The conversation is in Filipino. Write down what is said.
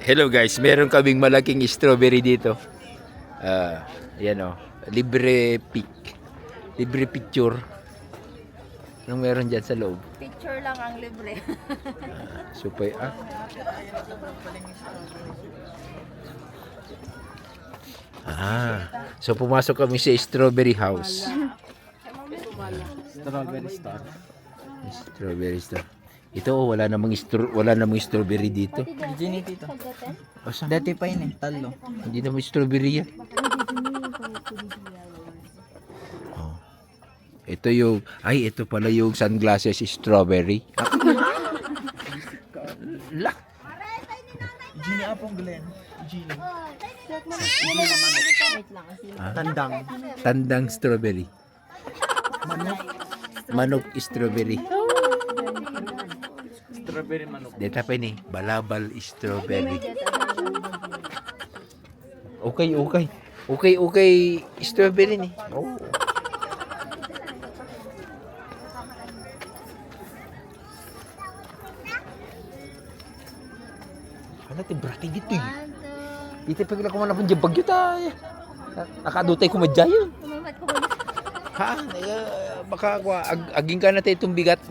Hello guys, meron kaming malaking strawberry dito. Yan o, libre pic. Libre picture. Anong meron dyan sa loob? Picture lang ang libre. Supay so pumasok kami sa strawberry house. Strawberry star. Strawberry star. Ito wala namang strawberry dito. Gini dito. Asa? Dati pa yun eh, talo. Hindi naman strawberry yan. Oh. Ito yung, ito pala yung sunglasses strawberry. Lak. Gini apong Glenn. Gini. Tandang. Tandang strawberry. Manok strawberry. Strawberry manok. Dito pa ni balabal strawberry. Okay, strawberry ni. Oh. Ano ti brati dito eh. Dito pa kila kumana pun bagyo tayo. Nakadutay ko madyayon. Ha? Baka aging ka na tayo itong bigat.